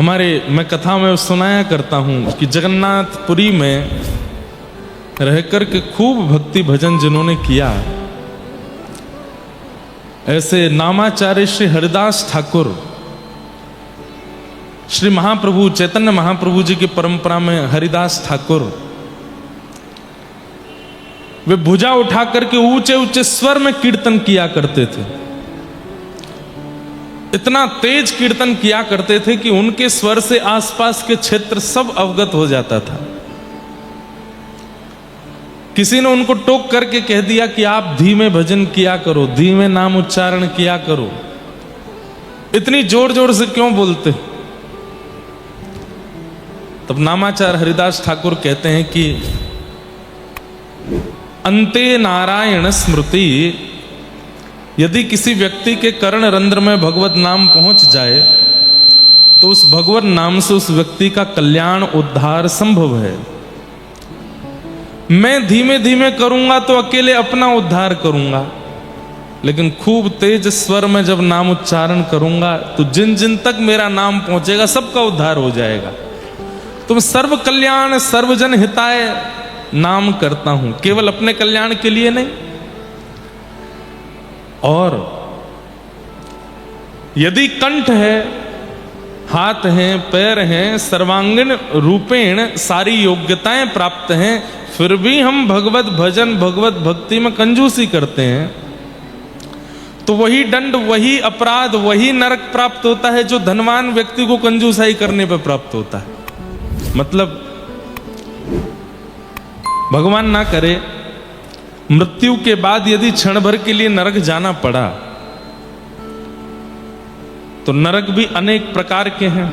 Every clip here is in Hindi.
मैं कथा में सुनाया करता हूँ कि जगन्नाथपुरी में रहकर के खूब भक्ति भजन जिन्होंने किया, ऐसे नामाचार्य श्री हरिदास ठाकुर, श्री महाप्रभु चैतन्य महाप्रभु जी की परंपरा में हरिदास ठाकुर, वे भुजा उठा करके ऊंचे ऊंचे स्वर में कीर्तन किया करते थे। इतना तेज कीर्तन किया करते थे कि उनके स्वर से आसपास के क्षेत्र सब अवगत हो जाता था। किसी ने उनको टोक करके कह दिया कि आप धीमे भजन किया करो, धीमे नाम उच्चारण किया करो, इतनी जोर जोर से क्यों बोलते? तब नामाचार्य हरिदास ठाकुर कहते हैं कि अंते नारायण स्मृति, यदि किसी व्यक्ति के कर्ण रंध्र में भगवत नाम पहुंच जाए तो उस भगवत नाम से उस व्यक्ति का कल्याण उद्धार संभव है। मैं धीमे धीमे करूंगा तो अकेले अपना उद्धार करूंगा, लेकिन खूब तेज स्वर में जब नाम उच्चारण करूंगा तो जिन जिन तक मेरा नाम पहुंचेगा सबका उद्धार हो जाएगा। तुम सर्व कल्याण सर्वजन हिताय नाम करता हूं, केवल अपने कल्याण के लिए नहीं। और यदि कंठ है, हाथ हैं, पैर हैं, सर्वांगीण रूपेण सारी योग्यताएं प्राप्त हैं, फिर भी हम भगवत भजन भगवत भक्ति में कंजूसी करते हैं, तो वही दंड, वही अपराध, वही नरक प्राप्त होता है जो धनवान व्यक्ति को कंजूसाई करने पर प्राप्त होता है। मतलब भगवान ना करे, मृत्यु के बाद यदि क्षण भर के लिए नरक जाना पड़ा तो नरक भी अनेक प्रकार के हैं।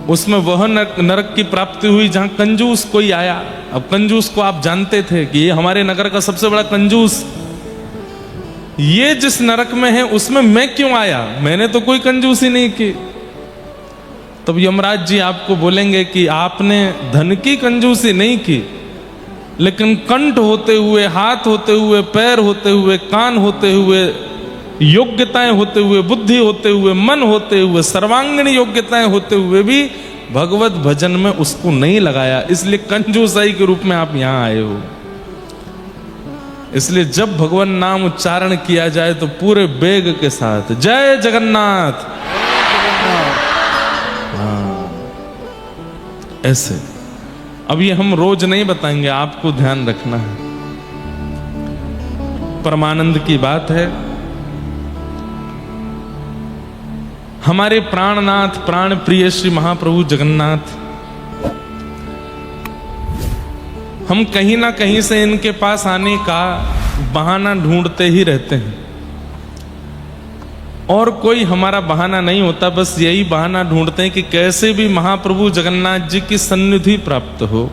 उसमें वह नरक की प्राप्ति हुई जहां कंजूस कोई आया। अब कंजूस को आप जानते थे कि ये हमारे नगर का सबसे बड़ा कंजूस, ये जिस नरक में है उसमें मैं क्यों आया, मैंने तो कोई कंजूसी नहीं की। तब यमराज जी आपको बोलेंगे कि आपने धन की कंजूसी नहीं की, लेकिन कंठ होते हुए, हाथ होते हुए, पैर होते हुए, कान होते हुए, योग्यताएं होते हुए, बुद्धि होते हुए, मन होते हुए, सर्वांगीण योग्यताएं होते हुए भी भगवत भजन में उसको नहीं लगाया, इसलिए कंजूसाई के रूप में आप यहां आए हो। इसलिए जब भगवान नाम उच्चारण किया जाए तो पूरे वेग के साथ जय जगन्नाथ, हाँ, ऐसे। अब ये हम रोज नहीं बताएंगे, आपको ध्यान रखना है। परमानंद की बात है, हमारे प्राणनाथ प्राण प्रिय श्री महाप्रभु जगन्नाथ, हम कहीं ना कहीं से इनके पास आने का बहाना ढूंढते ही रहते हैं, और कोई हमारा बहाना नहीं होता, बस यही बहाना ढूंढते हैं कि कैसे भी महाप्रभु जगन्नाथ जी की सन्निधि प्राप्त हो।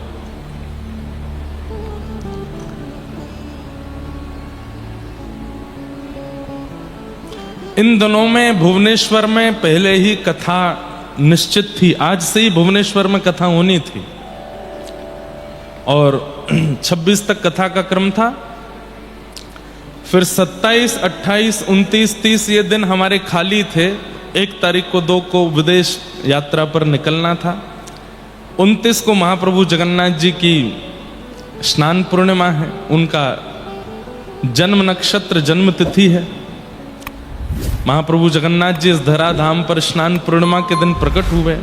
इन दिनों में भुवनेश्वर में पहले ही कथा निश्चित थी, आज से ही भुवनेश्वर में कथा होनी थी, और 26 तक कथा का क्रम था। फिर 27, 28, 29, 30 ये दिन हमारे खाली थे। 1 तारीख को 2 को विदेश यात्रा पर निकलना था। 29 को महाप्रभु जगन्नाथ जी की स्नान पूर्णिमा है, उनका जन्म नक्षत्र जन्म तिथि है। महाप्रभु जगन्नाथ जी इस धराधाम पर स्नान पूर्णिमा के दिन प्रकट हुए।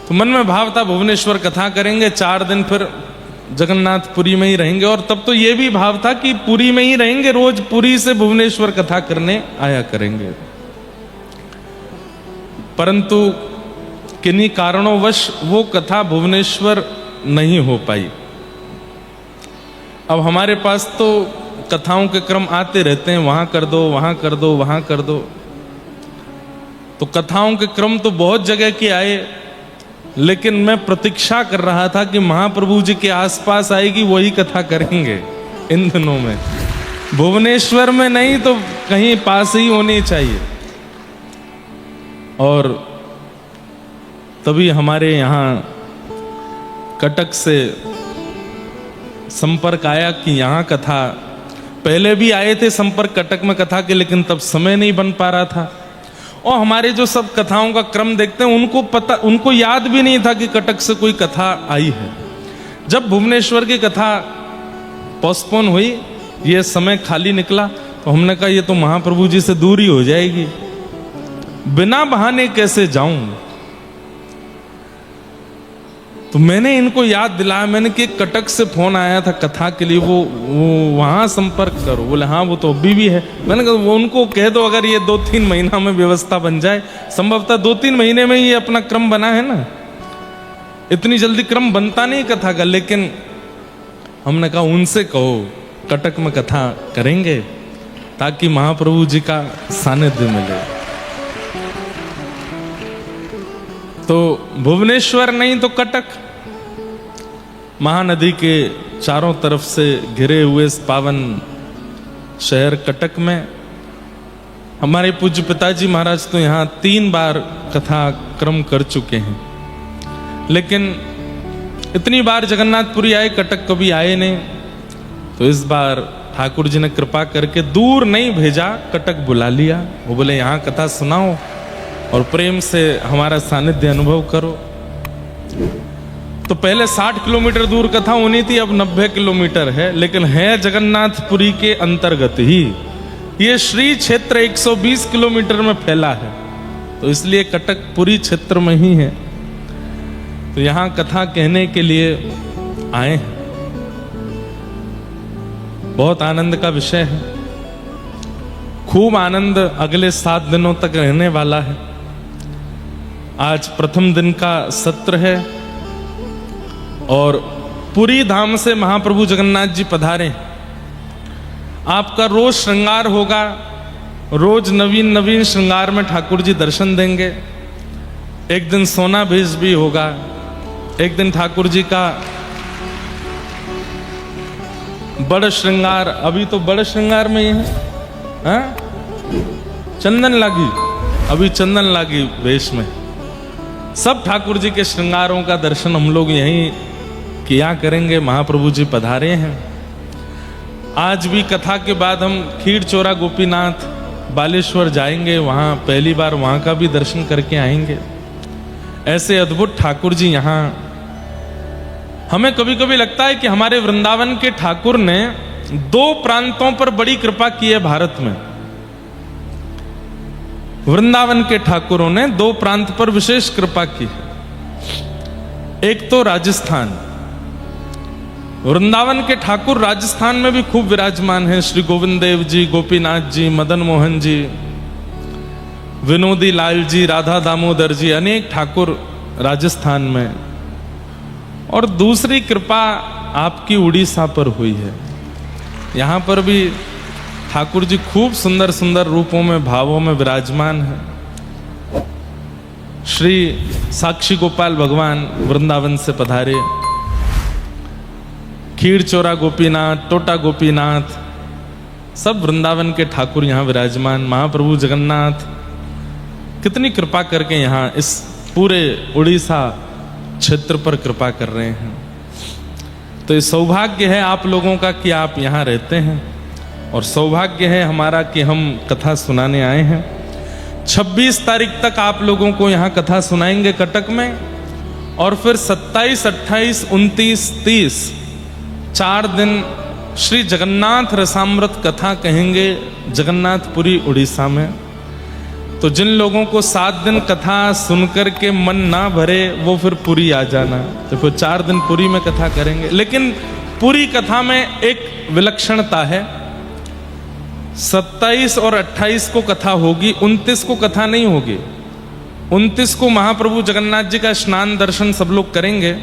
तो मन में भाव था भुवनेश्वर कथा करेंगे, 4 दिन फिर जगन्नाथपुरी में ही रहेंगे, और तब तो ये भी भाव था कि पुरी में ही रहेंगे, रोज पुरी से भुवनेश्वर कथा करने आया करेंगे। परंतु किन्हीं कारणोंवश वो कथा भुवनेश्वर नहीं हो पाई। अब हमारे पास तो कथाओं के क्रम आते रहते हैं, वहां कर दो, वहां कर दो, वहां कर दो। तो कथाओं के क्रम तो बहुत जगह के आए, लेकिन मैं प्रतीक्षा कर रहा था कि महाप्रभु जी के आसपास आएगी वही कथा करेंगे इन दिनों में। भुवनेश्वर में नहीं तो कहीं पास ही होनी चाहिए। और तभी हमारे यहाँ कटक से संपर्क आया कि यहाँ कथा, पहले भी आए थे संपर्क कटक में कथा के, लेकिन तब समय नहीं बन पा रहा था। और हमारे जो सब कथाओं का क्रम देखते हैं उनको याद भी नहीं था कि कटक से कोई कथा आई है। जब भुवनेश्वर की कथा पोस्टपोन हुई, ये समय खाली निकला, तो हमने कहा ये तो महाप्रभु जी से दूर ही हो जाएगी, बिना बहाने कैसे जाऊं। तो मैंने इनको याद दिलाया, मैंने कि कटक से फोन आया था कथा के लिए, वो वहां संपर्क करो। बोले हाँ वो तो अभी भी है। मैंने कहा वो उनको कह दो अगर ये 2-3 महीना में व्यवस्था बन जाए, संभवतः 2-3 महीने में ये अपना क्रम बना है ना, इतनी जल्दी क्रम बनता नहीं कथा का। लेकिन हमने कहा उनसे कहो कटक में कथा करेंगे ताकि महाप्रभु जी का सानिध्य मिले। तो भुवनेश्वर नहीं तो कटक, महानदी के चारों तरफ से घिरे हुए इस पावन शहर कटक में हमारे पूज्य पिताजी महाराज तो यहाँ 3 बार कथा क्रम कर चुके हैं। लेकिन इतनी बार जगन्नाथपुरी आए, कटक कभी आए नहीं। तो इस बार ठाकुर जी ने कृपा करके दूर नहीं भेजा, कटक बुला लिया। वो बोले यहाँ कथा सुनाओ और प्रेम से हमारा सानिध्य अनुभव करो। तो पहले 60 किलोमीटर दूर कथा होनी थी, अब 90 किलोमीटर है, लेकिन है जगन्नाथपुरी के अंतर्गत ही। ये श्री क्षेत्र 120 किलोमीटर में फैला है, तो इसलिए कटक पुरी क्षेत्र में ही है। तो यहां कथा कहने के लिए आए हैं। बहुत आनंद का विषय है, खूब आनंद अगले 7 दिनों तक रहने वाला है। आज प्रथम दिन का सत्र है और पुरी धाम से महाप्रभु जगन्नाथ जी पधारे। आपका रोज श्रृंगार होगा, रोज नवीन नवीन श्रृंगार में ठाकुर जी दर्शन देंगे। एक दिन सोना भेज भी होगा, एक दिन ठाकुर जी का बड़ श्रृंगार, अभी तो बड़ श्रृंगार में ही है, हाँ? चंदन लागी, अभी चंदन लागी वेश में। सब ठाकुर जी के श्रृंगारों का दर्शन हम लोग यहीं किया करेंगे। महाप्रभु जी पधारे हैं। आज भी कथा के बाद हम खीर चोरा गोपीनाथ बालेश्वर जाएंगे, वहाँ पहली बार वहाँ का भी दर्शन करके आएंगे। ऐसे अद्भुत ठाकुर जी यहाँ, हमें कभी कभी लगता है कि हमारे वृंदावन के ठाकुर ने 2 प्रांतों पर बड़ी कृपा की है भारत में। वृंदावन के ठाकुरों ने 2 प्रांत पर विशेष कृपा की है। एक तो राजस्थान, वृंदावन के ठाकुर राजस्थान में भी खूब विराजमान हैं। श्री गोविंद देव जी, गोपीनाथ जी, मदन मोहन जी, विनोदी लाल जी, राधा दामोदर जी, अनेक ठाकुर राजस्थान में। और दूसरी कृपा आपकी उड़ीसा पर हुई है। यहाँ पर भी ठाकुर जी खूब सुंदर सुंदर रूपों में, भावों में विराजमान है। श्री साक्षी गोपाल भगवान वृंदावन से पधारे। खीर चोरा गोपीनाथ, टोटा गोपीनाथ, सब वृंदावन के ठाकुर यहाँ विराजमान। महाप्रभु जगन्नाथ कितनी कृपा करके यहाँ इस पूरे उड़ीसा क्षेत्र पर कृपा कर रहे हैं। तो ये सौभाग्य है आप लोगों का कि आप यहाँ रहते हैं, और सौभाग्य है हमारा कि हम कथा सुनाने आए हैं। 26 तारीख तक आप लोगों को यहाँ कथा सुनाएंगे कटक में, और फिर 27, 28, 29, 30 4 दिन श्री जगन्नाथ रसामृत कथा कहेंगे जगन्नाथपुरी उड़ीसा में। तो जिन लोगों को 7 दिन कथा सुनकर के मन ना भरे, वो फिर पुरी आ जाना। तो फिर 4 दिन पुरी में कथा करेंगे। लेकिन पूरी कथा में एक विलक्षणता है, 27 और 28 को कथा होगी, 29 को कथा नहीं होगी। 29 को महाप्रभु जगन्नाथ जी का स्नान दर्शन सब लोग करेंगे।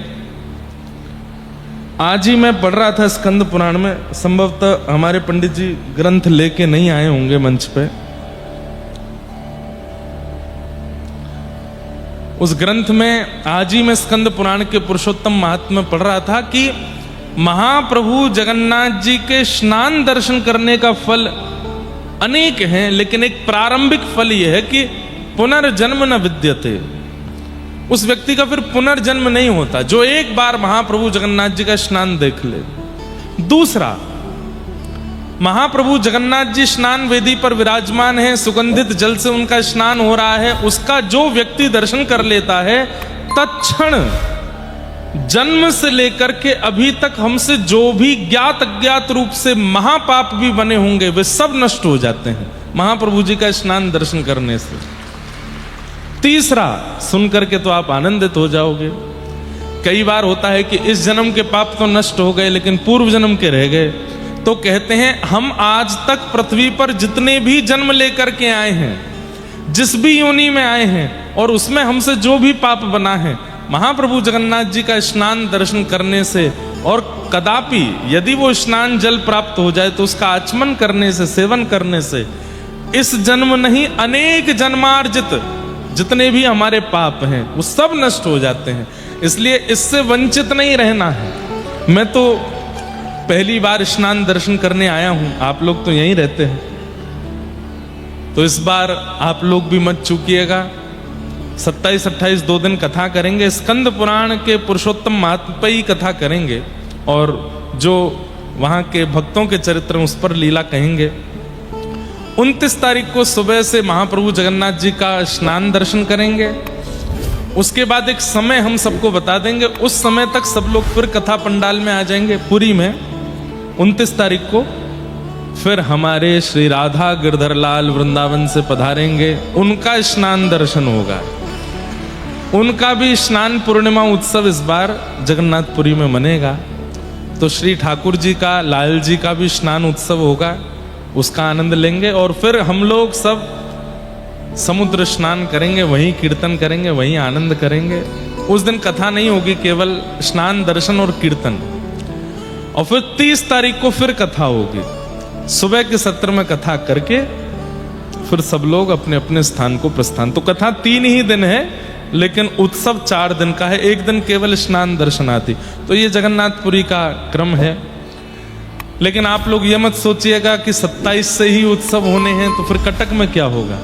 आज ही मैं पढ़ रहा था स्कंद पुराण में, संभवतः हमारे पंडित जी ग्रंथ लेके नहीं आए होंगे मंच पे। उस ग्रंथ में आज ही मैं स्कंद पुराण के पुरुषोत्तम महात्म्य पढ़ रहा था कि महाप्रभु जगन्नाथ जी के स्नान दर्शन करने का फल अनेक हैं, लेकिन एक प्रारंभिक फल यह है कि पुनर्जन्म न विद्यते। उस व्यक्ति का फिर पुनर्जन्म नहीं होता जो एक बार महाप्रभु जगन्नाथ जी का स्नान देख ले। दूसरा, महाप्रभु जगन्नाथ जी स्नान वेदी पर विराजमान हैं, सुगंधित जल से उनका स्नान हो रहा है। उसका जो व्यक्ति दर्शन कर लेता है, तत्क्षण जन्म से लेकर के अभी तक हमसे जो भी ज्ञात अज्ञात रूप से महापाप भी बने होंगे, वे सब नष्ट हो जाते हैं महाप्रभु जी का स्नान दर्शन करने से। तीसरा सुन करके तो आप आनंदित हो जाओगे। कई बार होता है कि इस जन्म के पाप तो नष्ट हो गए लेकिन पूर्व जन्म के रह गए, तो कहते हैं हम आज तक पृथ्वी पर जितने भी जन्म लेकर के आए हैं, जिस भी योनि में आए हैं, और उसमें हमसे जो भी पाप बना है, महाप्रभु जगन्नाथ जी का स्नान दर्शन करने से और कदापि यदि वो स्नान जल प्राप्त हो जाए तो उसका आचमन करने से, सेवन करने से इस जन्म नहीं अनेक जन्मार्जित जितने भी हमारे पाप हैं वो सब नष्ट हो जाते हैं। इसलिए इससे वंचित नहीं रहना है। मैं तो पहली बार स्नान दर्शन करने आया हूं, आप लोग तो यहीं रहते हैं, तो इस बार आप लोग भी मत चूकिएगा। 27-28 2 दिन कथा करेंगे, स्कंद पुराण के पुरुषोत्तम महात्म्य ही कथा करेंगे और जो वहां के भक्तों के चरित्र उस पर लीला कहेंगे। 29 तारीख को सुबह से महाप्रभु जगन्नाथ जी का स्नान दर्शन करेंगे। उसके बाद एक समय हम सबको बता देंगे, उस समय तक सब लोग फिर कथा पंडाल में आ जाएंगे पुरी में। 29 तारीख को फिर हमारे श्री राधा गिरधर लाल वृंदावन से पधारेंगे, उनका स्नान दर्शन होगा। उनका भी स्नान पूर्णिमा उत्सव इस बार जगन्नाथपुरी में मनेगा, तो श्री ठाकुर जी का, लाल जी का भी स्नान उत्सव होगा, उसका आनंद लेंगे। और फिर हम लोग सब समुद्र स्नान करेंगे, वहीं कीर्तन करेंगे, वहीं आनंद करेंगे। उस दिन कथा नहीं होगी, केवल स्नान दर्शन और कीर्तन। और फिर 30 तारीख को फिर कथा होगी, सुबह के सत्र में कथा करके फिर सब लोग अपने अपने स्थान को प्रस्थान। तो कथा 3 ही दिन है लेकिन उत्सव 4 दिन का है, एक दिन केवल स्नान दर्शनार्थी। तो ये जगन्नाथपुरी का क्रम है। लेकिन आप लोग ये मत सोचिएगा कि 27 से ही उत्सव होने हैं तो फिर कटक में क्या होगा।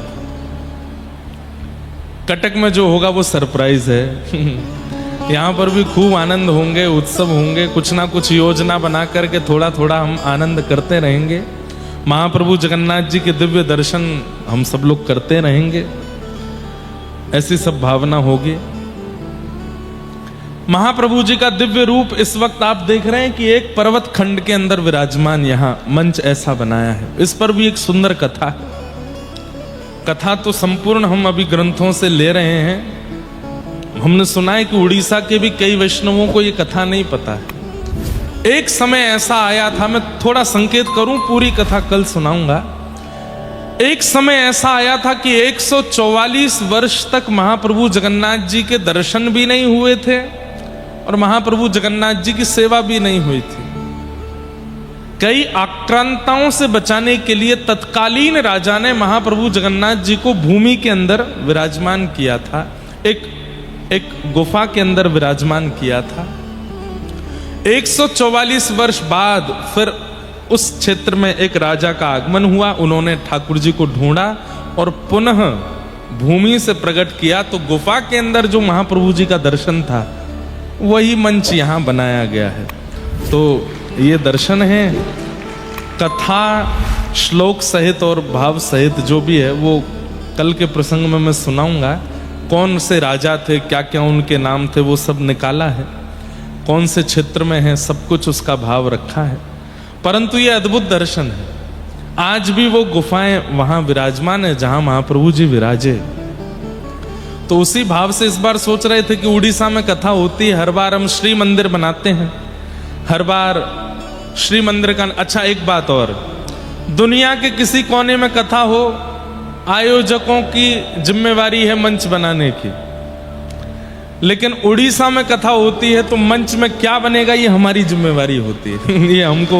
कटक में जो होगा वो सरप्राइज है। यहाँ पर भी खूब आनंद होंगे, उत्सव होंगे, कुछ ना कुछ योजना बना करके थोड़ा थोड़ा हम आनंद करते रहेंगे। महाप्रभु जगन्नाथ जी के दिव्य दर्शन हम सब लोग करते रहेंगे, ऐसी सब भावना होगी। महाप्रभु जी का दिव्य रूप इस वक्त आप देख रहे हैं कि एक पर्वत खंड के अंदर विराजमान यहाँ मंच ऐसा बनाया है। इस पर भी एक सुंदर कथा है। कथा तो संपूर्ण हम अभी ग्रंथों से ले रहे हैं। हमने सुना है कि उड़ीसा के भी कई वैष्णवों को ये कथा नहीं पता है। एक समय ऐसा आया था, मैं थोड़ा संकेत करूं, पूरी कथा कल सुनाऊंगा। एक समय ऐसा आया था कि 144 वर्ष तक महाप्रभु जगन्नाथ जी के दर्शन भी नहीं हुए थे और महाप्रभु जगन्नाथ जी की सेवा भी नहीं हुई थी। कई आक्रांताओं से बचाने के लिए तत्कालीन राजा ने महाप्रभु जगन्नाथ जी को भूमि के अंदर विराजमान किया था, एक गुफा के अंदर विराजमान किया था। 144 वर्ष बाद फिर उस क्षेत्र में एक राजा का आगमन हुआ। उन्होंने ठाकुर जी को ढूंढा और पुनः भूमि से प्रकट किया, तो गुफा के अंदर जो महाप्रभु जी का दर्शन था वही मंच यहां बनाया गया है। तो ये दर्शन है, कथा श्लोक सहित और भाव सहित जो भी है वो कल के प्रसंग में मैं सुनाऊंगा। कौन से राजा थे, क्या क्या उनके नाम थे, वो सब निकाला है। कौन से क्षेत्र में है, सब कुछ उसका भाव रखा है। परंतु ये अद्भुत दर्शन है। आज भी वो गुफाएं वहां विराजमान है जहां महाप्रभु जी विराजे। तो उसी भाव से इस बार सोच रहे थे कि उड़ीसा में कथा होती है, हर बार हम श्री मंदिर बनाते हैं, हर बार श्री मंदिर का। अच्छा एक बात और, दुनिया के किसी कोने में कथा हो, आयोजकों की जिम्मेवारी है मंच बनाने की, लेकिन उड़ीसा में कथा होती है तो मंच में क्या बनेगा ये हमारी जिम्मेवारी होती है। ये हमको,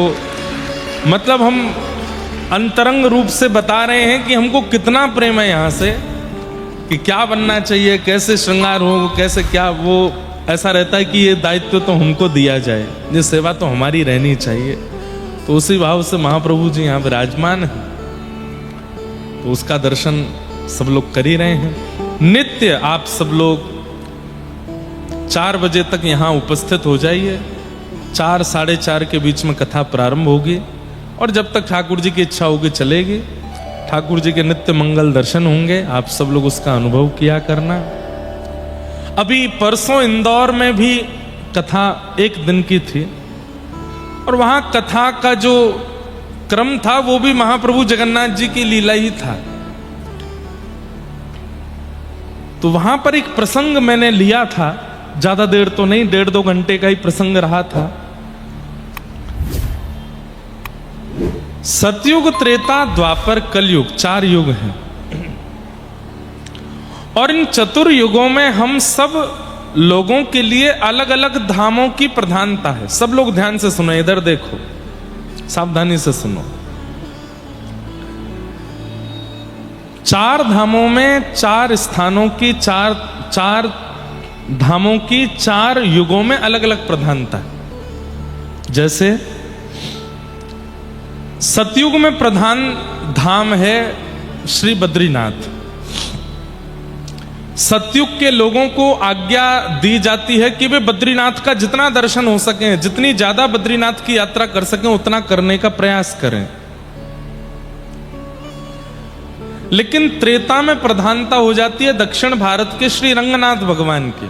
मतलब हम अंतरंग रूप से बता रहे हैं कि हमको कितना प्रेम है यहाँ से, कि क्या बनना चाहिए, कैसे श्रृंगार हो, कैसे क्या, वो ऐसा रहता है कि ये दायित्व तो हमको दिया जाए, ये सेवा तो हमारी रहनी चाहिए। तो उसी भाव से महाप्रभु जी यहाँ विराजमान है, तो उसका दर्शन सब लोग कर ही रहे हैं। नित्य आप सब लोग 4 बजे तक यहाँ उपस्थित हो जाइए। 4 साढ़े 4 के बीच में कथा प्रारंभ होगी और जब तक ठाकुर जी की इच्छा होगी चलेगी। ठाकुर जी के नित्य मंगल दर्शन होंगे, आप सब लोग उसका अनुभव किया करना। अभी परसों इंदौर में भी कथा एक दिन की थी और वहां कथा का जो क्रम था वो भी महाप्रभु जगन्नाथ जी की लीला ही था। तो वहां पर एक प्रसंग मैंने लिया था, ज्यादा देर तो नहीं, 1.5-2 घंटे का ही प्रसंग रहा था। सतयुग, त्रेता, द्वापर, कलयुग 4 युग हैं और इन चतुर्युगों में हम सब लोगों के लिए अलग अलग धामों की प्रधानता है। सब लोग ध्यान से सुनो, इधर देखो, सावधानी से सुनो। 4 धामों में 4 स्थानों की 4 धामों की 4 युगों में अलग अलग प्रधानता है। जैसे सतयुग में प्रधान धाम है श्री बद्रीनाथ। सतयुग के लोगों को आज्ञा दी जाती है कि वे बद्रीनाथ का जितना दर्शन हो सके, जितनी ज्यादा बद्रीनाथ की यात्रा कर सकें उतना करने का प्रयास करें। लेकिन त्रेता में प्रधानता हो जाती है दक्षिण भारत के श्री रंगनाथ भगवान की।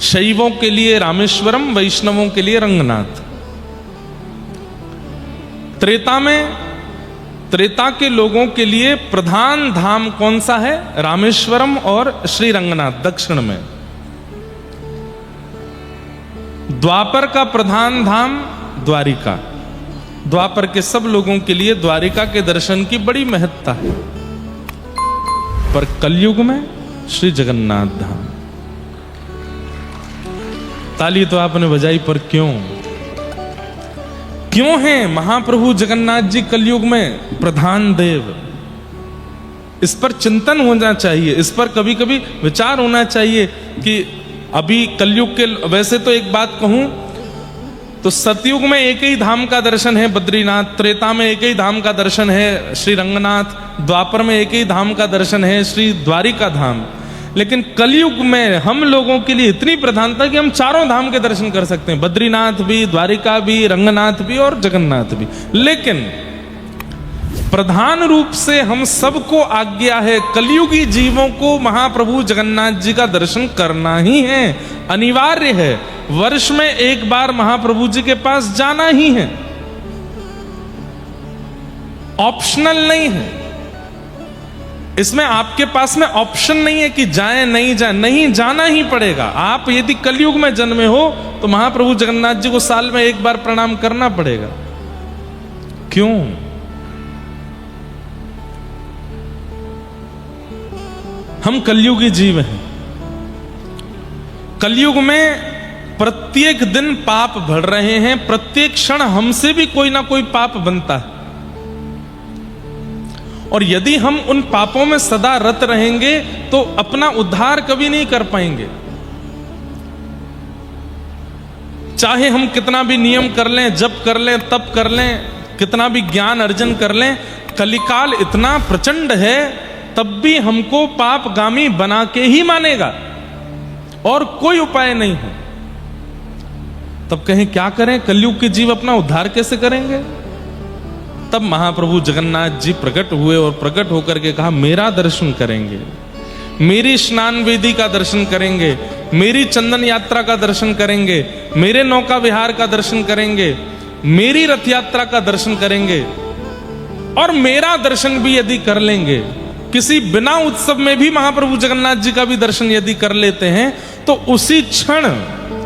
शैवों के लिए रामेश्वरम, वैष्णवों के लिए रंगनाथ। त्रेता में, त्रेता के लोगों के लिए प्रधान धाम कौन सा है? रामेश्वरम और श्री रंगनाथ दक्षिण में। द्वापर का प्रधान धाम द्वारिका। द्वापर के सब लोगों के लिए द्वारिका के दर्शन की बड़ी महत्ता है। पर कलयुग में श्री जगन्नाथ धाम। ताली तो आपने बजाई, पर क्यों? क्यों है महाप्रभु जगन्नाथ जी कलयुग में प्रधान देव? इस पर चिंतन होना चाहिए, इस पर कभी कभी विचार होना चाहिए कि अभी कलयुग के, वैसे तो एक बात कहूं तो सतयुग में एक ही धाम का दर्शन है बद्रीनाथ, त्रेता में एक ही धाम का दर्शन है श्री रंगनाथ, द्वापर में एक ही धाम का दर्शन है श्री द्वारिका धाम। लेकिन कलयुग में हम लोगों के लिए इतनी प्रधानता कि हम 4 धाम के दर्शन कर सकते हैं, बद्रीनाथ भी, द्वारिका भी, रंगनाथ भी और जगन्नाथ भी। लेकिन प्रधान रूप से हम सबको आज्ञा है, कलयुगी जीवों को महाप्रभु जगन्नाथ जी का दर्शन करना ही है, अनिवार्य है। वर्ष में एक बार महाप्रभु जी के पास जाना ही है, ऑप्शनल नहीं है। इसमें आपके पास में ऑप्शन नहीं है कि जाएं नहीं जाएं, नहीं, जाना ही पड़ेगा। आप यदि कलयुग में जन्मे हो तो महाप्रभु जगन्नाथ जी को साल में एक बार प्रणाम करना पड़ेगा। क्यों? हम कलयुगी जीव हैं। कलयुग में प्रत्येक दिन पाप बढ़ रहे हैं, प्रत्येक क्षण हमसे भी कोई ना कोई पाप बनता है। और यदि हम उन पापों में सदा रत रहेंगे तो अपना उद्धार कभी नहीं कर पाएंगे। चाहे हम कितना भी नियम कर लें, जप कर लें, तप कर लें, कितना भी ज्ञान अर्जन कर लें, कलिकाल इतना प्रचंड है तब भी हमको पापगामी बना के ही मानेगा और कोई उपाय नहीं है। तब कहें क्या करें? कलयुग के जीव अपना उद्धार कैसे करेंगे? तब महाप्रभु जगन्नाथ जी प्रकट हुए और प्रकट होकर के कहा, मेरा दर्शन करेंगे, मेरी स्नान वेदी का दर्शन करेंगे, मेरी चंदन यात्रा का दर्शन करेंगे, मेरे नौका विहार का दर्शन करेंगे, मेरी रथ यात्रा का दर्शन करेंगे। और मेरा दर्शन भी यदि कर लेंगे, किसी बिना उत्सव में भी महाप्रभु जगन्नाथ जी का भी दर्शन यदि कर लेते हैं तो उसी क्षण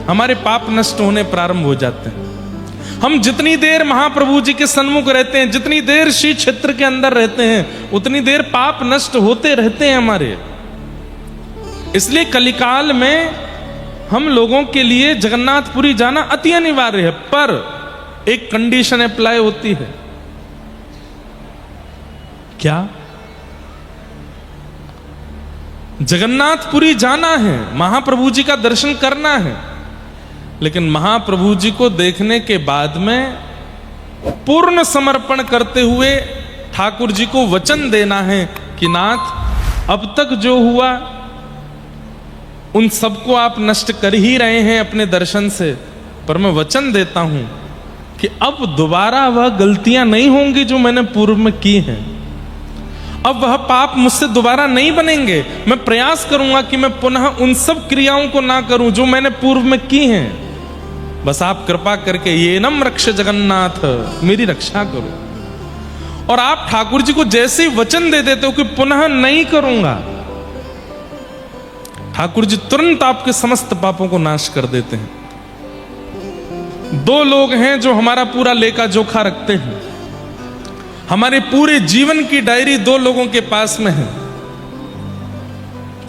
हमारे पाप नष्ट होने प्रारंभ हो जाते हैं। हम जितनी देर महाप्रभु जी के सन्मुख रहते हैं, जितनी देर श्री क्षेत्र के अंदर रहते हैं, उतनी देर पाप नष्ट होते रहते हैं हमारे। इसलिए कलिकाल में हम लोगों के लिए जगन्नाथपुरी जाना अति अनिवार्य है। पर एक कंडीशन अप्लाई होती है। क्या? जगन्नाथपुरी जाना है, महाप्रभु जी का दर्शन करना है, लेकिन महाप्रभु जी को देखने के बाद में पूर्ण समर्पण करते हुए ठाकुर जी को वचन देना है कि नाथ, अब तक जो हुआ उन सबको आप नष्ट कर ही रहे हैं अपने दर्शन से, पर मैं वचन देता हूं कि अब दोबारा वह गलतियां नहीं होंगी जो मैंने पूर्व में की हैं, अब वह पाप मुझसे दोबारा नहीं बनेंगे। मैं प्रयास करूंगा कि मैं पुनः उन सब क्रियाओं को ना करूं जो मैंने पूर्व में की हैं। बस आप कृपा करके ये नम रक्ष जगन्नाथ, मेरी रक्षा करो। और आप ठाकुर जी को जैसे ही वचन दे देते हो कि पुनः नहीं करूंगा, ठाकुर जी तुरंत आपके समस्त पापों को नाश कर देते हैं। दो लोग हैं जो हमारा पूरा लेखा जोखा रखते हैं। हमारे पूरे जीवन की डायरी दो लोगों के पास में है,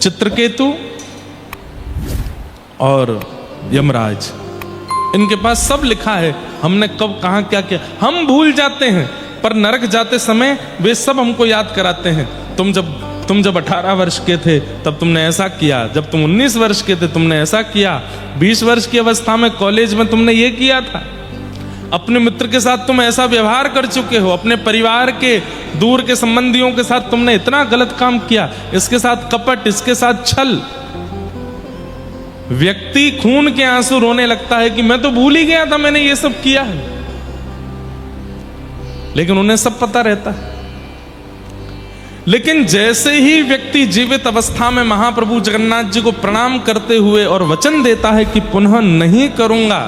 चित्रकेतु और यमराज। इनके पास सब लिखा है, हमने कब कहां क्या किया। हम भूल जाते हैं, पर नरक जाते समय वे सब हमको याद कराते हैं। तुम जब 18 वर्ष के थे तब तुमने ऐसा किया, जब तुम 19 वर्ष के थे तुमने ऐसा किया, 20 वर्ष की अवस्था में कॉलेज में तुमने ये किया था, अपने मित्र के साथ तुम ऐसा व्यवहार कर चुके हो, अपने परिवार के दूर के संबंधियों के साथ तुमने इतना गलत काम किया, इसके साथ कपट, इसके साथ छल। व्यक्ति खून के आंसू रोने लगता है कि मैं तो भूल ही गया था मैंने ये सब किया है, लेकिन उन्हें सब पता रहता है। लेकिन जैसे ही व्यक्ति जीवित अवस्था में महाप्रभु जगन्नाथ जी को प्रणाम करते हुए और वचन देता है कि पुनः नहीं करूंगा,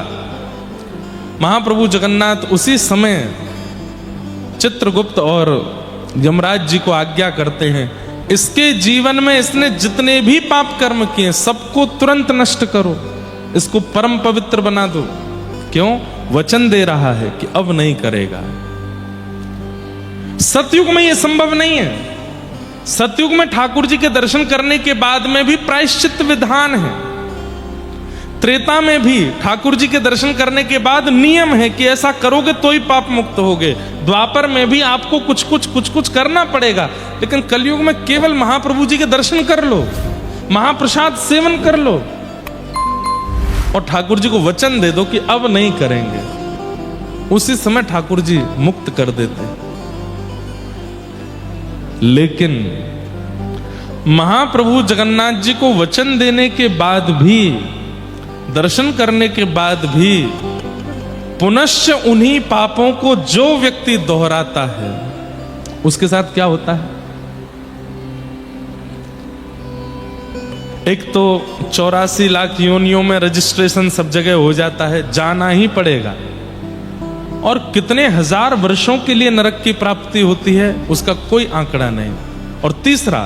महाप्रभु जगन्नाथ उसी समय चित्रगुप्त और यमराज जी को आज्ञा करते हैं, इसके जीवन में इसने जितने भी पाप कर्म किए सबको तुरंत नष्ट करो, इसको परम पवित्र बना दो। क्यों? वचन दे रहा है कि अब नहीं करेगा। सतयुग में यह संभव नहीं है। सतयुग में ठाकुर जी के दर्शन करने के बाद में भी प्रायश्चित विधान है। त्रेता में भी ठाकुर जी के दर्शन करने के बाद नियम है कि ऐसा करोगे तो ही पाप मुक्त होगे। द्वापर में भी आपको कुछ कुछ करना पड़ेगा, लेकिन कलयुग में केवल महाप्रभु जी के दर्शन कर लो, महाप्रसाद सेवन कर लो और ठाकुर जी को वचन दे दो कि अब नहीं करेंगे। उसी समय ठाकुर जी मुक्त कर देते हैं। लेकिन महाप्रभु जगन्नाथ जी को वचन देने के बाद भी, दर्शन करने के बाद भी पुनश्च उन्हीं पापों को जो व्यक्ति दोहराता है उसके साथ क्या होता है? एक तो 84 लाख योनियों में रजिस्ट्रेशन सब जगह हो जाता है, जाना ही पड़ेगा, और कितने हजार वर्षों के लिए नरक की प्राप्ति होती है उसका कोई आंकड़ा नहीं। और तीसरा,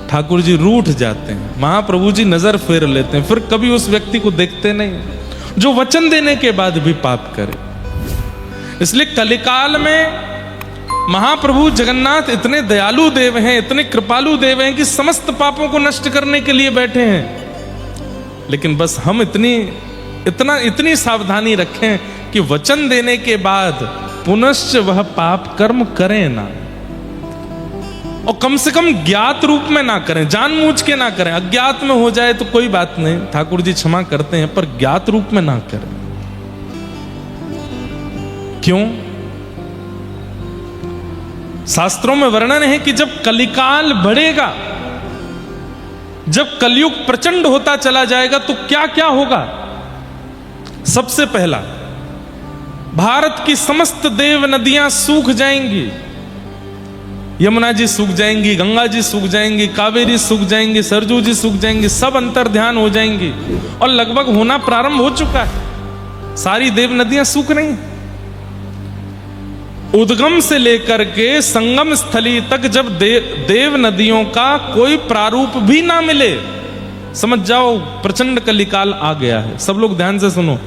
ठाकुर जी रूठ जाते हैं, महाप्रभु जी नजर फेर लेते हैं, फिर कभी उस व्यक्ति को देखते नहीं जो वचन देने के बाद भी पाप करे। इसलिए कलिकाल में महाप्रभु जगन्नाथ इतने दयालु देव हैं, इतने कृपालु देव हैं कि समस्त पापों को नष्ट करने के लिए बैठे हैं। लेकिन बस हम इतनी सावधानी रखें कि वचन देने के बाद पुनश्च वह पाप कर्म करें ना, और कम से कम ज्ञात रूप में ना करें, जानबूझ के ना करें। अज्ञात में हो जाए तो कोई बात नहीं, ठाकुर जी क्षमा करते हैं, पर ज्ञात रूप में ना करें। क्यों? शास्त्रों में वर्णन है कि जब कलिकाल बढ़ेगा, जब कलयुग प्रचंड होता चला जाएगा तो क्या क्या होगा। सबसे पहला, भारत की समस्त देव नदियां सूख जाएंगी। यमुना जी सूख जाएंगी, गंगा जी सूख जाएंगी, कावेरी सूख जाएंगी, सरजू जी सूख जाएंगी, सब अंतर्ध्यान हो जाएंगी, और लगभग होना प्रारंभ हो चुका है। सारी देव नदियां सूख रही हैं। उद्गम से लेकर के संगम स्थली तक जब देव नदियों का कोई प्रारूप भी ना मिले, समझ जाओ प्रचंड कलिकाल आ गया है। सब लोग ध्यान से सुनो।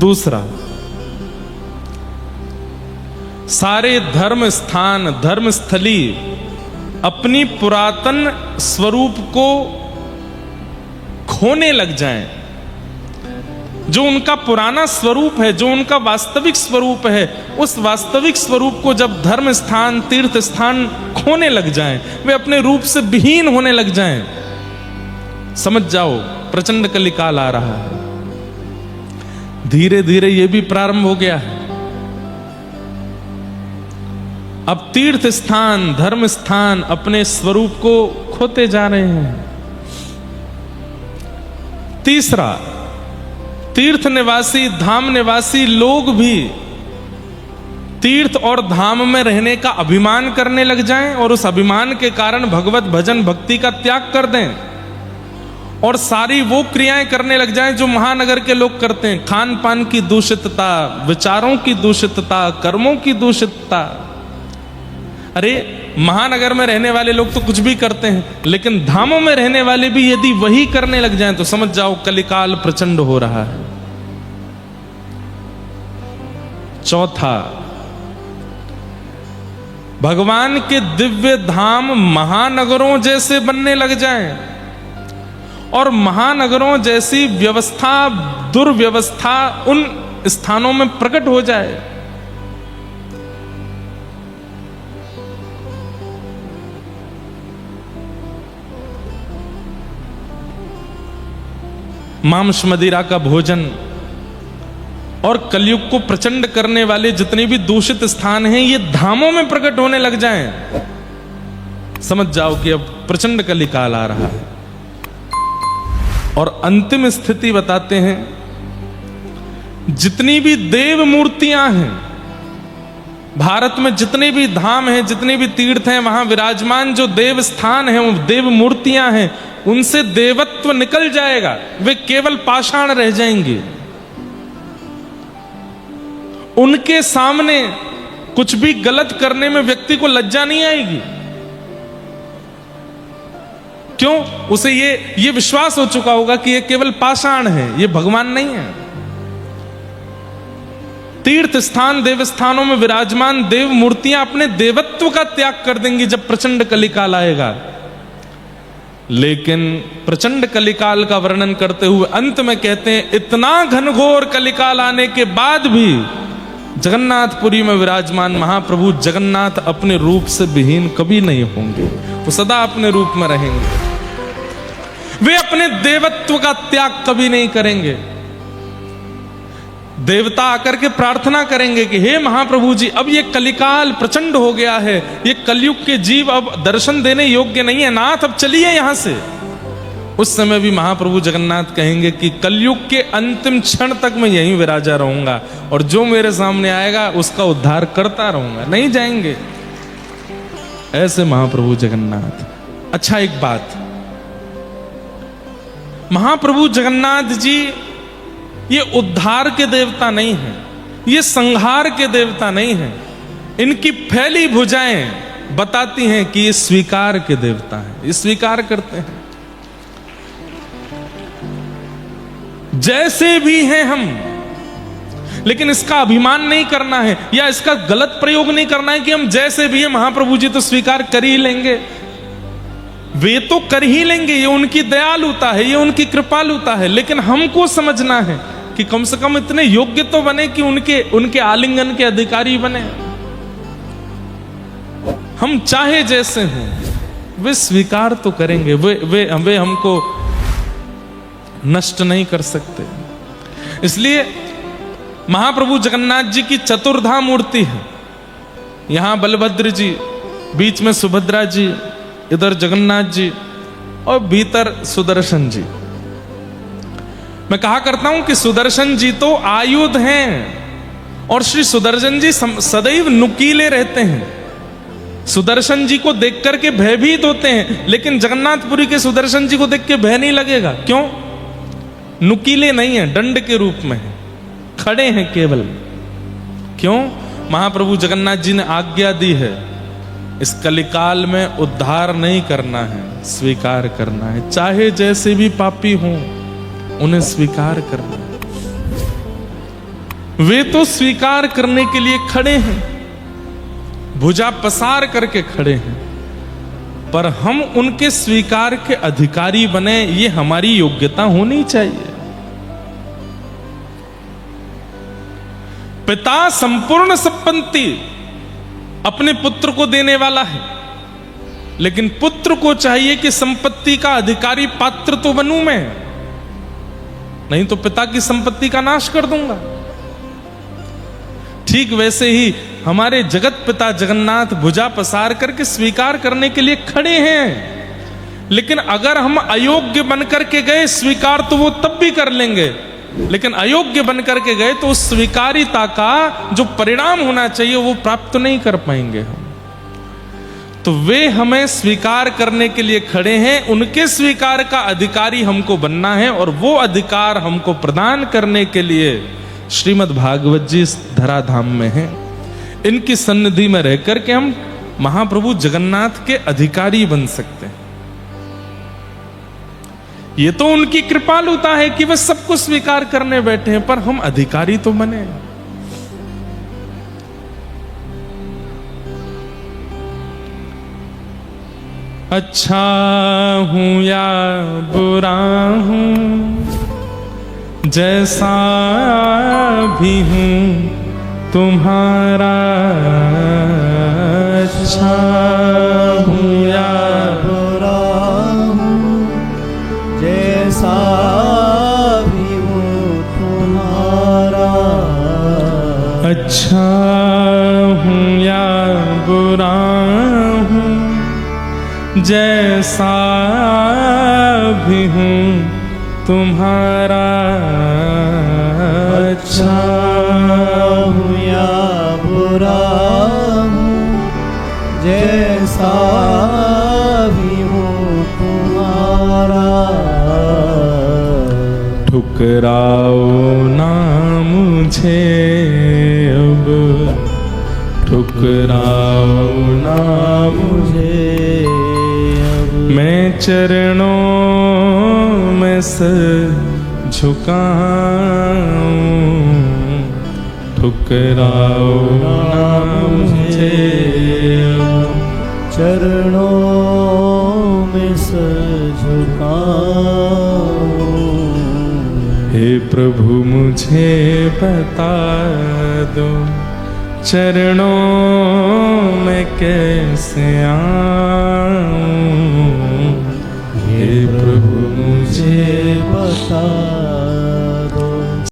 दूसरा, सारे धर्म स्थान, धर्मस्थली अपनी पुरातन स्वरूप को खोने लग जाएं। जो उनका पुराना स्वरूप है, जो उनका वास्तविक स्वरूप है, उस वास्तविक स्वरूप को जब धर्म स्थान, तीर्थ स्थान खोने लग जाएं, वे अपने रूप से विहीन होने लग जाएं, समझ जाओ प्रचंड कलिकाल आ रहा है। धीरे धीरे यह भी प्रारंभ हो गया है। अब तीर्थ स्थान, धर्म स्थान अपने स्वरूप को खोते जा रहे हैं। तीसरा, तीर्थ निवासी, धाम निवासी लोग भी तीर्थ और धाम में रहने का अभिमान करने लग जाएं और उस अभिमान के कारण भगवत भजन भक्ति का त्याग कर दें और सारी वो क्रियाएं करने लग जाएं जो महानगर के लोग करते हैं। खान पान की दूषितता, विचारों की दूषितता, कर्मों की दूषितता। अरे महानगर में रहने वाले लोग तो कुछ भी करते हैं, लेकिन धामों में रहने वाले भी यदि वही करने लग जाएं तो समझ जाओ कलिकाल प्रचंड हो रहा है। चौथा, भगवान के दिव्य धाम महानगरों जैसे बनने लग जाएं और महानगरों जैसी व्यवस्था, दुर्व्यवस्था उन स्थानों में प्रकट हो जाए। मांस मदिरा का भोजन और कलयुग को प्रचंड करने वाले जितने भी दूषित स्थान हैं ये धामों में प्रकट होने लग जाएं, समझ जाओ कि अब प्रचंड कलिकाल आ रहा है। और अंतिम स्थिति बताते हैं, जितनी भी देव मूर्तियां हैं भारत में, जितने भी धाम हैं, जितने भी तीर्थ हैं, वहां विराजमान जो देव स्थान हैं, वो देव मूर्तियां हैं, उनसे देवत्व निकल जाएगा, वे केवल पाषाण रह जाएंगे। उनके सामने कुछ भी गलत करने में व्यक्ति को लज्जा नहीं आएगी। क्यों? उसे ये विश्वास हो चुका होगा कि ये केवल पाषाण है, ये भगवान नहीं है। तीर्थ स्थान, देव स्थानों में विराजमान देव मूर्तियां अपने देवत्व का त्याग कर देंगी जब प्रचंड कलिकाल आएगा। लेकिन प्रचंड कलिकाल का वर्णन करते हुए अंत में कहते हैं, इतना घनघोर कलिकाल आने के बाद भी जगन्नाथपुरी में विराजमान महाप्रभु जगन्नाथ अपने रूप से विहीन कभी नहीं होंगे, वो सदा अपने रूप में रहेंगे। वे अपने देवत्व का त्याग कभी नहीं करेंगे। देवता आकर के प्रार्थना करेंगे कि हे महाप्रभु जी, अब ये कलिकाल प्रचंड हो गया है, ये कलयुग के जीव अब दर्शन देने योग्य नहीं है, नाथ अब चलिए यहां से। उस समय भी महाप्रभु जगन्नाथ कहेंगे कि कलयुग के अंतिम क्षण तक मैं यहीं विराजा रहूंगा और जो मेरे सामने आएगा उसका उद्धार करता रहूंगा, नहीं जाएंगे। ऐसे महाप्रभु जगन्नाथ। अच्छा, एक बात, महाप्रभु जगन्नाथ जी ये उद्धार के देवता नहीं हैं, ये संहार के देवता नहीं हैं। इनकी फैली भुजाएं बताती हैं कि ये स्वीकार के देवता हैं, ये स्वीकार करते हैं। जैसे भी हैं हम, लेकिन इसका अभिमान नहीं करना है या इसका गलत प्रयोग नहीं करना है कि हम जैसे भी हैं महाप्रभु जी तो स्वीकार कर ही लेंगे। वे तो कर ही लेंगे, ये उनकी दयालुता है, ये उनकी कृपालुता है। लेकिन हमको समझना है कि कम से कम इतने योग्य तो बने कि उनके आलिंगन के अधिकारी बने। हम चाहे जैसे हों वे स्वीकार तो करेंगे, वे हमको नष्ट नहीं कर सकते। इसलिए महाप्रभु जगन्नाथ जी की चतुर्धा मूर्ति है। यहां बलभद्र जी, बीच में सुभद्रा जी, इधर जगन्नाथ जी और भीतर सुदर्शन जी। मैं कहा करता हूं कि सुदर्शन जी तो आयुध हैं और श्री सुदर्शन जी सदैव नुकीले रहते हैं। सुदर्शन जी को देख करके भयभीत होते हैं, लेकिन जगन्नाथपुरी के सुदर्शन जी को देख के भय नहीं लगेगा। क्यों? नुकीले नहीं है, दंड के रूप में है, खड़े हैं केवल। क्यों? महाप्रभु जगन्नाथ जी ने आज्ञा दी है, इस कलिकाल में उद्धार नहीं करना है, स्वीकार करना है। चाहे जैसे भी पापी हों उन्हें स्वीकार करना है। वे तो स्वीकार करने के लिए खड़े हैं, भुजा पसार करके खड़े हैं, पर हम उनके स्वीकार के अधिकारी बने, ये हमारी योग्यता होनी चाहिए। पिता संपूर्ण संपत्ति अपने पुत्र को देने वाला है, लेकिन पुत्र को चाहिए कि संपत्ति का अधिकारी पात्र तो बनूं मैं, नहीं तो पिता की संपत्ति का नाश कर दूंगा। ठीक वैसे ही हमारे जगत पिता जगन्नाथ भुजा पसार करके स्वीकार करने के लिए खड़े हैं, लेकिन अगर हम अयोग्य बनकर के गए स्वीकार तो वो तब भी कर लेंगे, लेकिन अयोग्य बन करके गए तो उस स्वीकारिता का जो परिणाम होना चाहिए वो प्राप्त नहीं कर पाएंगे हम। तो वे हमें स्वीकार करने के लिए खड़े हैं, उनके स्वीकार का अधिकारी हमको बनना है, और वो अधिकार हमको प्रदान करने के लिए श्रीमद् भागवत जी इस धराधाम में हैं। इनकी सन्निधि में रहकर के हम महाप्रभु जगन्नाथ के अधिकारी बन सकते हैं। ये तो उनकी कृपालुता है कि वे सब कुछ स्वीकार करने बैठे हैं, पर हम अधिकारी तो बने। अच्छा हूं या बुरा हूं, जैसा भी हूं तुम्हारा, अच्छा हूं या बुरा हूं, जैसा भी हूं तुम्हारा, अच्छा हूं या बुरा हूं, जैसा भी हूं तुम्हारा, अच्छा हूं या बुरा हूं, जैसा भी हूं तुम्हारा, ठुकराओ ना मुझे अब, ठुकराओ ना मुझे, मैं चरणों में सर झुकाऊं, ठुकराओ ना मुझे, चरणों में सर झुकाऊं। हे प्रभु मुझे बता दो, चरणों में कैसे आऊं, हे प्रभु मुझे बता